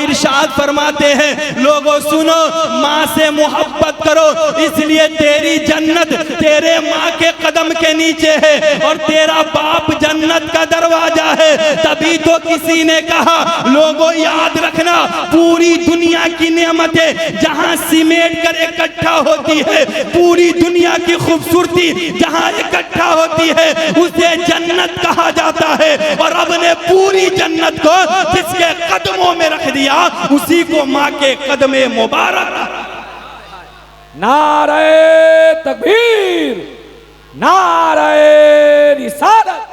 इरशाद फरमाते हैं, लोगों सुनो, माँ से मोहब्बत करो, इसलिए तेरी जन्नत तेरे माँ के कदम के नीचे है और तेरा बाप जन्नत का दरवाजा है। तभी तो किसी ने कहा, लोगों याद रखना, पूरी दुनिया की नेमतें जहां सिमेट कर इकट्ठा होती है, पूरी दुनिया की खूबसूरती जहां इकट्ठा होती है, उसे जन्नत कहा जाता है। और रब ने पूरी जन्नत को जिसके कदमों में रख दिया, उसी को माँ के कदमे मुबारक। नारे तकबीर, नारे रिसालत।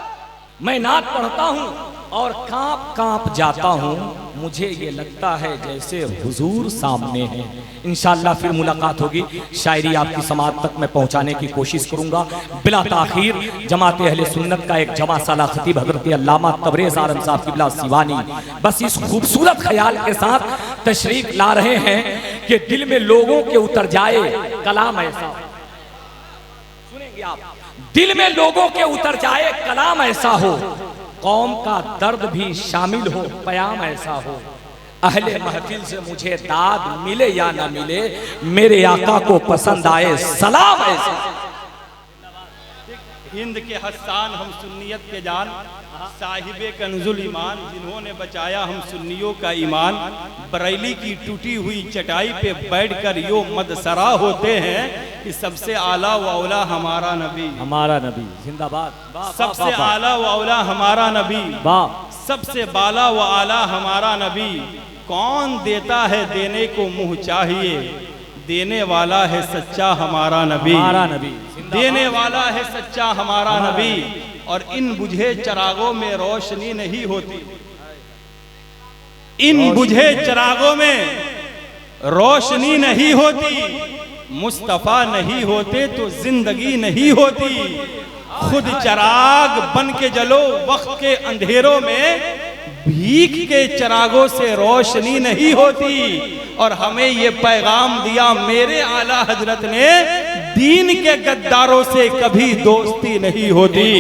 मैं नात पढ़ता हूँ और कांप कांप जाता हूँ, मुझे ये लगता है जैसे हुजूर सामने है। इंशाअल्लाह फिर मुलाकात होगी, शायरी आपकी समात तक मैं पहुँचाने की कोशिश करूँगा। बिला ताखीर जमात अहले सुन्नत का एक जमा साला खतीब हजरत अल्लामा तबरेज़ आलम साहब क़िबला सिवानी बस इस खूबसूरत ख्याल के साथ तशरीफ ला रहे हैं कि दिल में लोगों के उतर जाए कलाम ऐसा, सुनेंगे आप, दिल में लोगों के उतर जाए कलाम ऐसा हो, कौम का दर्द भी शामिल हो, प्याम ऐसा हो। अहले महफिल से मुझे दाद मिले या ना मिले, मेरे आका को पसंद आए सलाम ऐसा। हिंद के हस्सान हम सुन्नियत के जान, साहिबे कंजुल ईमान, जिन्होंने बचाया हम सुन्नियों का ईमान। बरेली की टूटी हुई चटाई पे बैठकर यो मदसरा होते हैं कि सबसे आला व औला हमारा नबी, हमारा नबी जिंदाबाद। सबसे आला व औला हमारा नबी, सबसे बाला व आला हमारा नबी। कौन देता है देने को मुँह चाहिए, देने वाला है सच्चा हमारा नबी, हमारा नबी, देने वाला है सच्चा हमारा नबी। और इन बुझे चरागों में रोशनी नहीं होती, इन बुझे चरागों में रोशनी नहीं होती। मुस्तफा नहीं होते तो जिंदगी नहीं होती। खुद चराग बन के जलो वक्त के अंधेरों में, भीख के चरागों से रोशनी नहीं होती। और हमें ये पैगाम दिया मेरे आला हजरत ने, दीन के गद्दारों से कभी दोस्ती नहीं होती,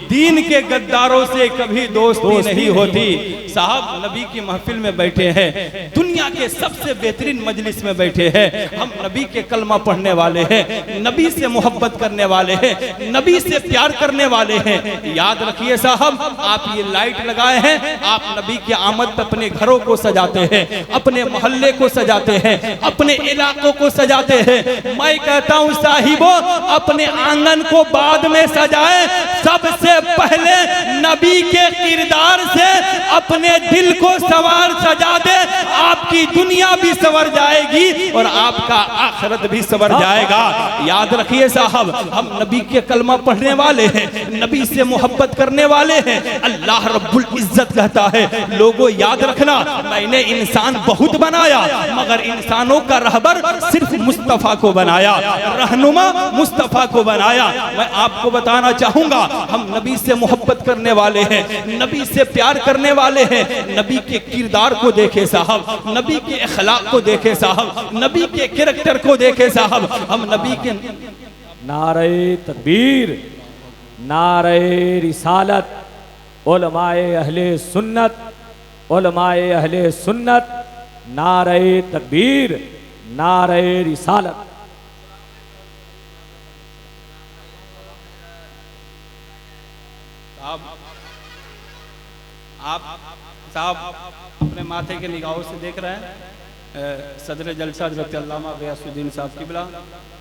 दीन के गद्दारों से कभी दोस्ती नहीं होती। साहब नबी की महफिल में बैठे हैं, दुनिया के सबसे बेहतरीन मजलिस में बैठे हैं। हम नबी के कलमा पढ़ने वाले हैं, नबी से मोहब्बत करने वाले हैं, नबी से प्यार करने वाले हैं। याद रखिए साहब, आप ये लाइट लगाए हैं, आप नबी की आमद पे अपने घरों को सजाते हैं, अपने मोहल्ले को सजाते हैं, अपने इलाकों को सजाते हैं। मैं कहता हूँ साहिबो, अपने आंगन को बाद में सजाए, सबसे पहले नबी के किरदार से अपने दिल को सवार सजा दे, आपकी दुनिया भी सवर जाएगी और आपका आखिरत भी सवर जाएगा। याद रखिए साहब, हम नबी के कलमा पढ़ने वाले हैं, नबी से मोहब्बत करने वाले हैं। अल्लाह रब्बुल इज्जत कहता है, लोगों याद रखना, मैंने इंसान बहुत बनाया मगर इंसानों का रहबर सिर्फ मुस्तफा को बनाया, रहनुमा मुस्तफा को बनाया। मैं आपको बताना चाहूंगा, हम नबी से मोहब्बत करने वाले हैं, नबी से प्यार करने वाले हैं। नबी के किरदार को देखे साहब, नबी के अखलाक को देखे साहब, नबी के कैरेक्टर को देखे साहब। हम नबी के नारे तकबीर, नारे रिसालत, उलमाए अहले सुन्नत, उलमाए अहले सुन्नत, नारे तकबीर, नारे रिसालत। आप साहब अपने माथे के निगाहों से देख रहे हैं, सदर जलसा हजरत अल्लामा गयासुद्दीन साहब किबला,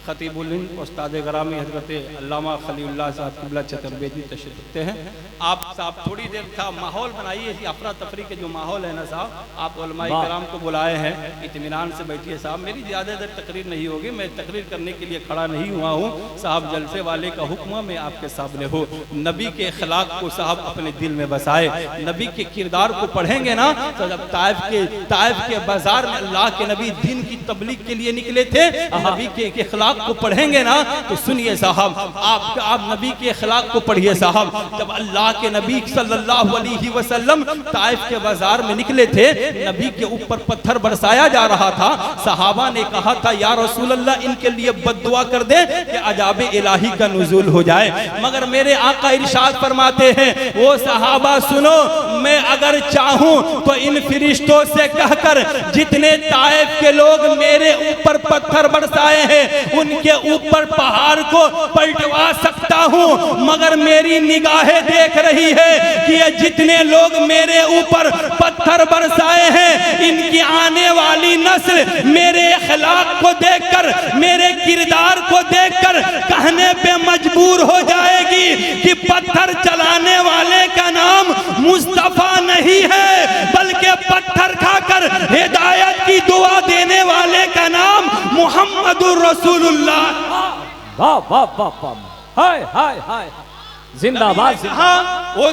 खतीबुल हिंद उस्ताद गरामी हजरत अल्लामा खलीलुल्लाह साहब किबला चतुर्वेदी तशरीफ रखते हैं। आप साहब थोड़ी देर था माहौल बनाइए, अफरा तफरी के जो माहौल है ना साहब, आप उलमाए कराम को बुलाए हैं, इत्मीनान से बैठिए साहब। मेरी ज़्यादा देर तकरीर नहीं होगी, मैं तकरीर करने के लिए खड़ा नहीं हुआ हूँ साहब। जलसे वाले का हुक्म मैं आपके सामने हो। नबी के अखलाक को साहब अपने दिल में बसाए, नबी के किरदार को पढ़ेंगे ना तो जब ताइफ के बाजार में अल्लाह अल्लाह के नबी दीन की तबलीग के लिए निकले थे। नबी के इखलाक को पढ़ेंगे ना तो सुनिए साहब, आप नबी के इखलाक को पढ़िए साहब। जब अल्लाह के नबी सल्लल्लाहु अलैहि वसल्लम ताइफ के बाजार में निकले थे, नबी के ऊपर पत्थर बरसाया जा रहा था। सहाबा ने कहा था या रसूल अल्लाह, इनके लिए बद्दुआ कर दे कि अजाब इलाही का नुज़ूल हो जाए। मगर मेरे आका इरशाद फरमाते हैं, वो सहाबा सुनो, मैं अगर चाहूं तो इन फरिश्तों से कहकर जितने ताइफ के लोग मेरे ऊपर पत्थर बरसाए हैं उनके ऊपर पहाड़ को पलटवा सकता हूं। मगर मेरी निगाहें देख रही है कि ये जितने लोग मेरे ऊपर पत्थर बरसाए हैं, इनकी आने वाली नस्ल मेरे अखलाक को देखकर, मेरे किरदार को देखकर कहने पे मजबूर हो जाएगी कि पत्थर चलाने वाले का नाम मुस्तफा नहीं है, बल्कि पत्थर खाकर हिदायत की दुआ देने वाले का नाम मुहम्मदुर रसूलुल्लाह। वाह वाह वाह वाह, हाय हाय हाय, जिंदाबाद। हाँ, वो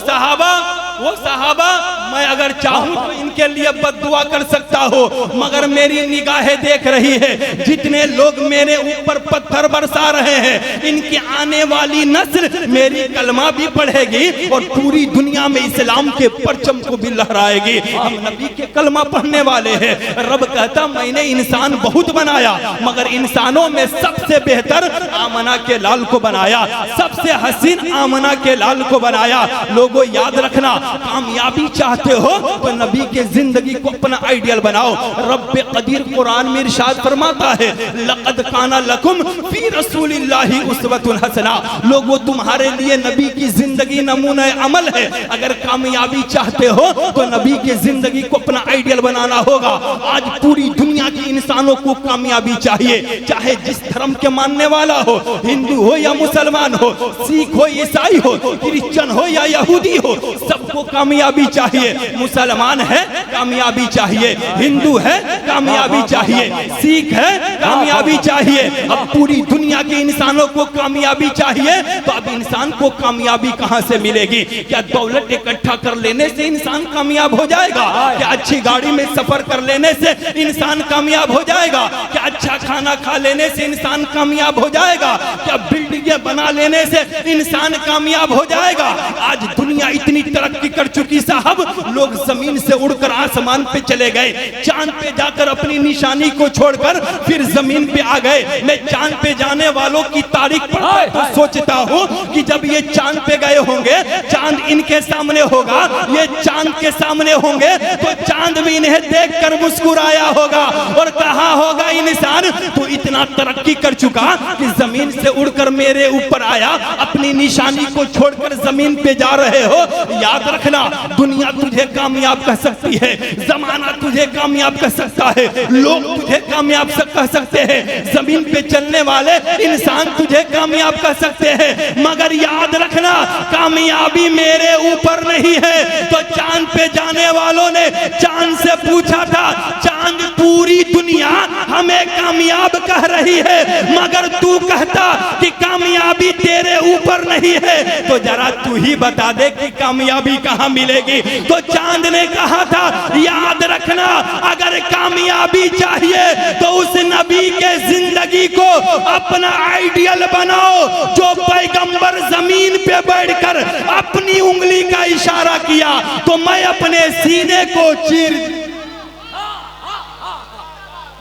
सहाबा मैं अगर चाहूं तो इनके लिए बद्दुआ कर सकता हो, मगर मेरी निगाहें देख रही है जितने लोग मेरे ऊपर पत्थर बरसा रहे हैं, इनकी आने वाली नस्ल मेरी कलमा भी पढ़ेगी और पूरी दुनिया में इस्लाम के परचम को भी लहराएगी। हम नबी के कलमा पढ़ने वाले हैं। रब कहता मैंने इंसान बहुत बनाया, मगर इंसानों में सबसे बेहतर आमना के लाल को बनाया, सबसे हसीन आमना के लाल को बनाया। लोगों याद रखना, कामयाबी चाहते हो तो नबी के जिंदगी को अपना आइडियल बनाओ। रब्बे कदीर कुरान में इरशाद फरमाता है, लक़द काना लकुम फी रसूलिल्लाहि उस्वतुन हसना। लोगों तुम्हारे लिए नबी की जिंदगी नमूना अमल है। अगर कामयाबी चाहते हो तो नबी की जिंदगी को अपना आइडियल बनाना होगा। आज पूरी दुनिया के इंसानों को कामयाबी चाहिए, चाहे जिस धर्म के मानने वाला हो, हिंदू हो या मुसलमान हो, सिख हो ईसाई हो, क्रिश्चियन हो या यहूदी हो, सबको कामयाबी चाहिए। मुसलमान है कामयाबी चाहिए, हिंदू है कामयाबी चाहिए, सिख है कामयाबी चाहिए। अब पूरी दुनिया के इंसानों को कामयाबी चाहिए, तो अब इंसान को कामयाबी कहां से मिलेगी? क्या दौलत इकट्ठा कर लेने से इंसान कामयाब हो जाएगा? क्या अच्छी गाड़ी में सफर कर लेने से इंसान कामयाब हो जाएगा? क्या अच्छा खाना खा लेने से इंसान कामयाब हो जाएगा? क्या बिल्डिंगें बना लेने से इंसान कामयाब हो जाएगा? आज दुनिया इतनी तरक्की कर चुकी साहब, लोग जमीन से उड़कर आसमान पे चले गए, चांद पे जाकर अपनी निशानी को छोड़कर फिर जमीन पे आ गए। मैं चांद पे जाने वालों की तारीख पढ़ता तो सोचता हूँ कि जब ये चांद पे गए होंगे, चांद इनके सामने होगा, ये चांद के सामने होंगे, तो चांद भी इन्हें देखकर मुस्कुराया होगा और कहा होगा इंसान तू इतना तरक्की कर चुका कि जमीन से उड़कर मेरे ऊपर आया, अपनी निशानी को छोड़कर जमीन पे जा रहे हो। याद रखना, दुनिया तुझे कामयाब कर सकती है, जमाना तुझे कामयाब कर सकता है, लोग तुझे कामयाब कह सकते हैं, जमीन पे चलने वाले इंसान तुझे कामयाब कर सकते हैं, मगर याद रखना कामयाबी मेरे ऊपर नहीं है। तो चांद पे जाने वालों ने चांद से पूछा था, चांद पूरी दुनिया हमें कामयाब कह रही है, मगर तू कहता कि कामयाबी तेरे ऊपर नहीं है, तो जरा तू ही बता दे कि कामयाबी कहां मिलेगी? तो चांद ने कहा था, याद रखना अगर कामयाबी चाहिए तो उस नबी के जिंदगी को अपना आइडियल बनाओ जो पैगंबर जमीन पे बैठकर अपनी उंगली का इशारा किया तो मैं अपने सीने को चीर।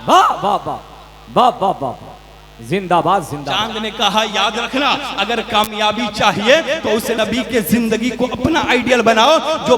वाह वाह वाह वाह वाह वाह, जिंदाबाद जिंदाबाद। चांद ने कहा याद रखना अगर कामयाबी चाहिए तो उस नबी के जिंदगी को अपना आइडियल बनाओ जो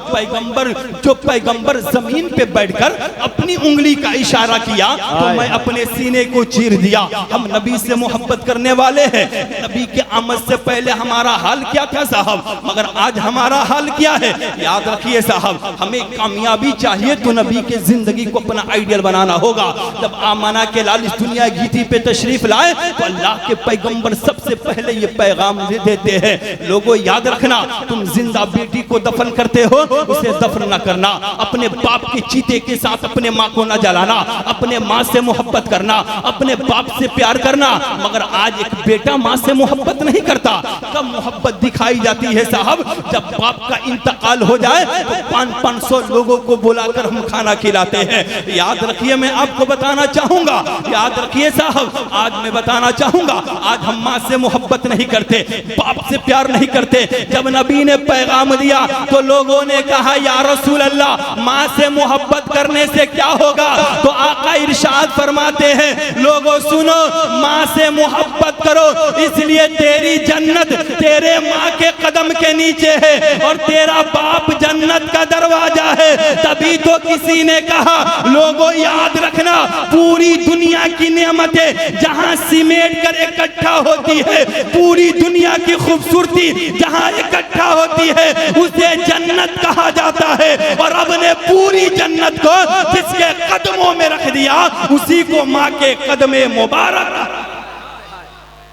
पैगंबर जमीन पे बैठकर अपनी उंगली का इशारा किया तो मैं अपने सीने को चीर दिया। हम नबी से मोहब्बत करने वाले हैं। नबी के आमद से पहले हमारा हाल क्या था साहब, मगर आज हमारा हाल क्या है? याद रखिए साहब, हमें कामयाबी चाहिए तो नबी के जिंदगी को अपना आइडियल बनाना होगा। जब आमना के लाल इस दुनिया गीती पे तशरीफ लाए जाए तो अल्लाह के पैगंबर सबसे पहले ये पैगाम दे देते हैं, लोगों याद रखना, तुम जिंदा बेटी को दफन करते हो, उसे दफन न करना, अपने बाप के चीते के साथ अपने माँ को न जलाना, अपने माँ से मोहब्बत करना, अपने बाप से प्यार करना। मगर आज एक बेटा माँ से मोहब्बत नहीं करता। कब मोहब्बत दिखाई जाती है साहब? जब बाप का इंतकाल हो जाए तो 500 लोगों को बुलाकर हम खाना खिलाते हैं। याद रखिए, मैं आपको बताना चाहूंगा, याद रखिए साहब, आज मैं बताना चाहूंगा, आज हम माँ से मोहब्बत नहीं करते, बाप से प्यार नहीं करते। जब नबी ने पैगाम दिया तो लोगों ने कहा या रसूल अल्लाह, माँ से मोहब्बत करने से क्या होगा? तो आका इरशाद फरमाते हैं, लोगों सुनो, माँ से मोहब्बत करो, इसलिए तेरी जन्नत तेरे माँ के कदम के नीचे है और तेरा बाप जन्नत का दरवाजा है। तभी तो किसी ने कहा, लोगों याद रखना, पूरी दुनिया की नेमतें जहां सिमेट कर इकट्ठा होती है, पूरी दुनिया की खूबसूरती जहां इकट्ठा होती है, उसे जन्नत कहा जाता है। और रब ने पूरी जन्नत को जिसके कदमों में रख दिया, उसी को माँ के कदमे मुबारक।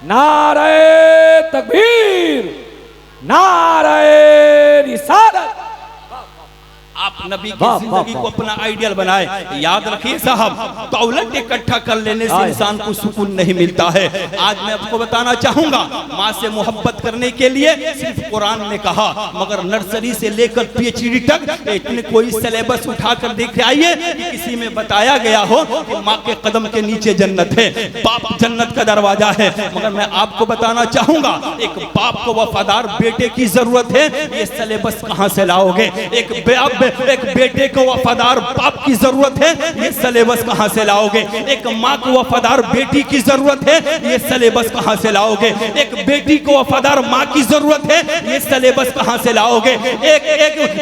नारे तकबीर, नारे रिसालत। आप नबी की जिंदगी को अपना आइडियल बनाए। याद रखिए साहब, दौलत इकट्ठा कर लेने से इंसान को सुकून नहीं मिलता है। आज मैं आपको बताना चाहूंगा, माँ से मोहब्बत करने के लिए सिर्फ कुरान ने कहा, मगर नर्सरी से लेकर PhD तक इतने कोई सिलेबस उठाकर देख आइए कि किसी में बताया गया हो कि माँ के कदम के नीचे जन्नत है, बाप जन्नत का दरवाजा है। मगर मैं आपको बताना चाहूंगा, एक बाप को वफादार बेटे की जरूरत है, ये सिलेबस कहाँ से लाओगे? एक बेटे को वफादार बाप की जरूरत है, ये सिलेबस कहां से लाओगे? एक माँ को वफादार बेटी की जरूरत है, ये सिलेबस कहां से लाओगे? एक बेटी को वफादार माँ की जरूरत है, ये सिलेबस कहां से लाओगे?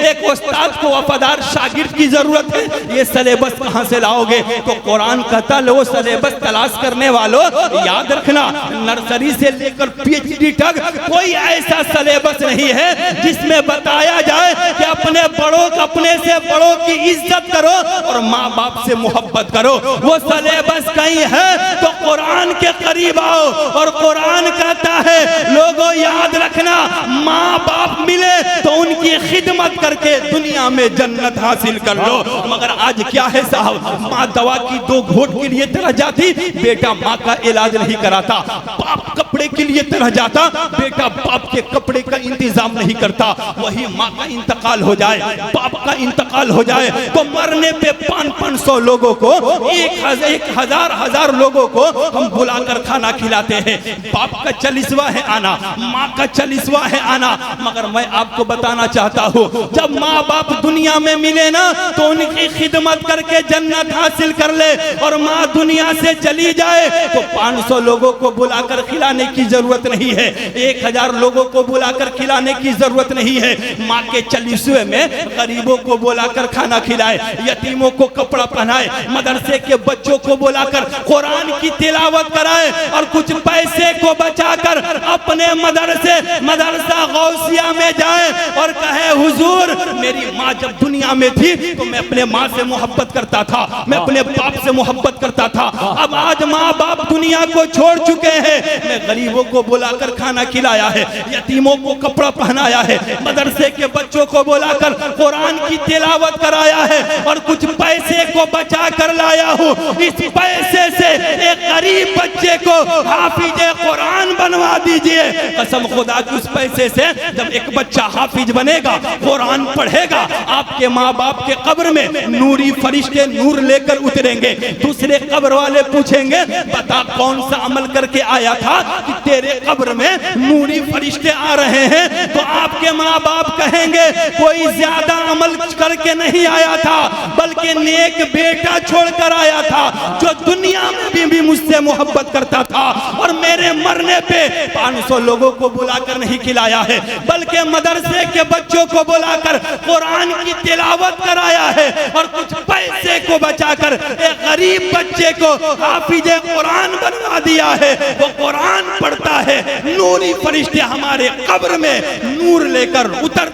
एक उस्ताद को वफादार शागिर्द की जरूरत है, ये सिलेबस कहां से लाओगे? तो कुरान कहता, लो सिलेबस तलाश करने वालों, याद रखना, नर्सरी से लेकर PhD तक कोई ऐसा सिलेबस नहीं है जिसमें बताया जाए कि अपने बड़ों अपने से बड़ों की इज्जत करो और माँ बाप से मोहब्बत करो। वो सिलेबस कहीं है तो कुरान के करीब आओ। और कुरान कहता है, लोगों याद रखना, माँ बाप मिले तो उनकी खिदमत करके दुनिया में जन्नत हासिल कर लो। मगर आज क्या है साहब, माँ दवा की 2 घोट के लिए तरह जाती, बेटा माँ का इलाज नहीं कराता। बाप कपड़े के लिए तरह जाता, बेटा बाप के कपड़े का इंतजाम नहीं करता। वही माँ का इंतकाल हो जाए, बाप का इंतकाल हो जाए तो मरने पे 500 लोगों को, 1000 लोगों को हम बुलाकर खाना खिलाते हैं। बाप का 40वां है आना, माँ का 40वां है आना। मगर मैं आपको बताना चाहता हूँ, जब माँ बाप दुनिया में मिले ना तो उनकी खिदमत करके जन्नत हासिल कर ले। और माँ दुनिया से चली जाए तो 500 लोगों को बुलाकर खिलाने की जरूरत नहीं है, 1000 लोगों को बुलाकर खिलाने की जरूरत नहीं है। माँ के 40वें में गरीबों को बुलाकर खाना खिलाए, यतीमों को कपड़ा पहनाए, मदरसे के बच्चों को बुलाकर कुरान की तिलावत कराए और कुछ पैसे को बचाकर अपने मदरसा गौसिया में जाए और कहे, हुजूर मेरी माँ जब दुनिया में थी तो मैं अपने माँ से मोहब्बत करता था, मैं अपने बाप से मोहब्बत करता था। अब आज माँ बाप दुनिया को छोड़ चुके हैं, मैं गरीबों को बुलाकर खाना खिलाया है, यतीमों को कपड़ा पहनाया है, मदरसे के बच्चों को बुलाकर कुरान की तिलावत कराया है और कुछ पैसे को बचा कर लाया हूँ। इस पैसे से एक गरीब बच्चे को हाफिज कुरान बनवा दीजिए। कसम खुदा की, उस पैसे से जब एक बच्चा हाफिज बनेगा, कुरान पढ़ेगा, आपके माँ बाप के कब्र में नूरी फरिश्ते नूर लेकर उतरेंगे। दूसरे कब्र वाले पूछेंगे, बता कौन सा अमल करके आया था कि तेरे कब्र में नूरी फरिश्ते आ रहे हैं? तो आपके माँ बाप कहेंगे, कोई ज्यादा अमल करके नहीं आया था, बल्कि नेक बेटा छोड़कर आया था जो दुनिया में भी मुझसे मोहब्बत करता था। और मेरे मरने पे 500 लोगों को बुलाकर नहीं खिलाया है, बल्कि मदरसे के बच्चों को बुलाकर कुरान की तिलावत कराया है और कुछ पैसे को बचाकर एक गरीब बच्चे को हाफिज कुरान बनवा दिया है। वो कुरान पढ़ता है, नूरी फरिश्ते हमारे कब्र में नूर लेकर उतर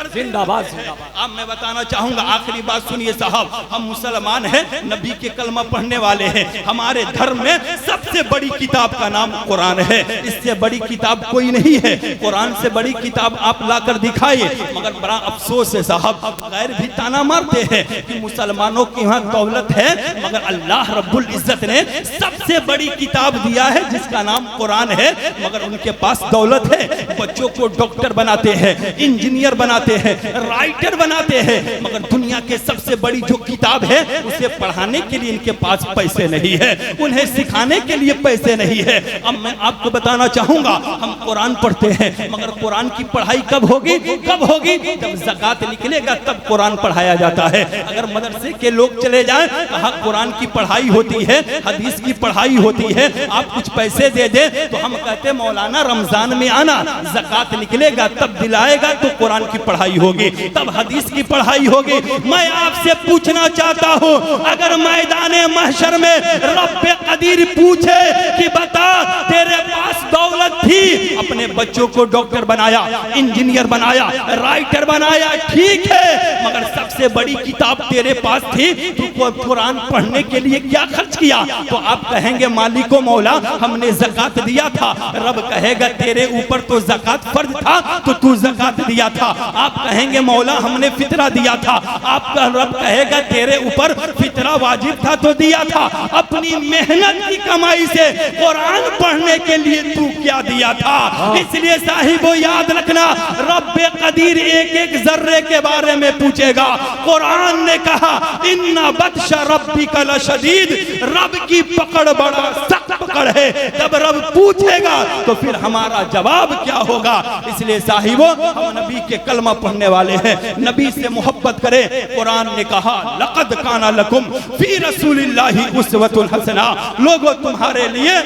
करते। जिंदाबाद जिंदाबाद। अब मैं बताना चाहूंगा, आखिरी बात सुनिए साहब, हम मुसलमान हैं, नबी के कलमा पढ़ने वाले हैं। हमारे धर्म में सबसे बड़ी किताब का नाम कुरान है। इससे बड़ी किताब कोई नहीं है। कुरान से बड़ी किताब आप लाकर दिखाइए। मगर बड़ा अफसोस है साहब, गैर भी ताना मारते हैं कि मुसलमानों के यहाँ दौलत है, मगर अल्लाह रब्बुल इज्जत ने सबसे बड़ी किताब दिया है जिसका नाम कुरान है, मगर उनके पास दौलत है। बच्चों को डॉक्टर बनाते हैं, इंजीनियर बनाते हैं, राइटर बनाते हैं, मगर दुनिया के सबसे बड़ी जो किताब है उसे पढ़ाने के लिए इनके पास पैसे नहीं है, उन्हें सिखाने के लिए पैसे नहीं है। अब मैं आपको बताना चाहूंगा, हम कुरान पढ़ते हैं, मगर कुरान की पढ़ाई कब होगी? कब होगी? जब ज़कात निकलेगा तब कुरान पढ़ाया जाता है। अगर मदरसे के लोग चले जाएं, कहा कुरान की पढ़ाई होती है, हदीस की पढ़ाई होती है, आप कुछ पैसे दे दे, तो हम कहते मौलाना रमजान में आना, ज़कात निकलेगा तब दिलाएगा तो कुरान की पढ़ाई होगी, तब हदीस की पढ़ाई होगी। मैं आपसे पूछना चाहता हूँ, अगर मैदाने महशर में रब्बे कदीर पूछे कि बता तेरे पास दौलत थी, अपने बच्चों को डॉक्टर बनाया, इंजीनियर बनाया, राइटर बनाया, ठीक है, मगर सबसे बड़ी किताब तेरे पास थी, तू कुरान पढ़ने के लिए क्या खर्च किया? तो आप कहेंगे मालिको मौला हमने ज़कात दिया था। रब कहेगा तेरे ऊपर तो ज़कात फर्ज था तो तू ज़कात दिया था। आप कहेंगे मौला हमने फितरा दिया था। आपका रब कहेगा तेरे ऊपर फितरा वाजिब था तो दिया था। अपनी मेहनत की कमाई से कुरान पढ़ने के लिए तू क्या दिया था? इसलिए साहिबो याद रखना, रब्बे कदीर एक एक जर्रे के बारे में पूछेगा। कुरान ने कहा इन्ना बत्शा रब्बिका लशदीद, रब की पकड़ बड़ा सख्त पकड़ है। जब रब पूछेगा तो फिर हमारा जवाब क्या होगा? इसलिए साहिबो हम नबी के कलमा पढ़ने वाले हैं, नबी से मोहब्बत करें। कुरान ने कहा लक़द काना लकुम फी रसूलिल्लाहि उस्वतुन हसना, लोगों तुम्हारे लिए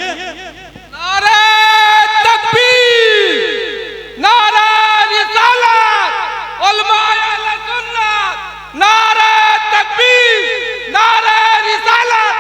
नारे तकबीर, नारे रिसालत, उलमाए अहले सुन्नत, नारे तकबीर, नारे रिसालत।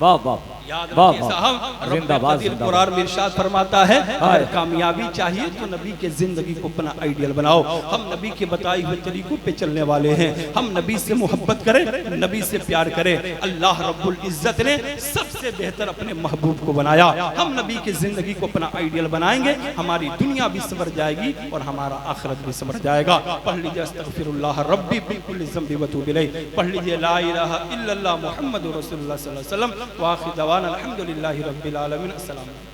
वाह वाह याद वाह रखिए साहब, जिंदाबाद रब्बे जिंदाबाद। कुरान में इरशाद फरमाता है अगर कामयाबी चाहिए तो नबी के जिंदगी को अपना आइडियल बनाओ। हम नबी के बताए हुए तरीकों पे चलने वाले हैं। हम नबी से मोहब्बत करें, नबी से प्यार करें। अल्लाह रब्बुल इज्जत ने सबसे बेहतर अपने महबूब को बनाया। हम नबी की जिंदगी को अपना आइडियल बनाएंगे, हमारी दुनिया भी संवर जाएगी और हमारा आखिरत भी संवर जाएगा। पढ़ लीजिए अस्तगफिरुल्लाह रब्बी बिकुल्लि ज़ंबि व तूबु इलैह। पढ़ लीजिए ला इलाहा इल्लल्लाह मुहम्मदुर रसूलुल्लाह सल्लल्लाहु अलैहि वसल्लम। व आखिर दवाना अल्हम्दुलिल्लाहि रब्बिल आलमीन। अस्सलाम।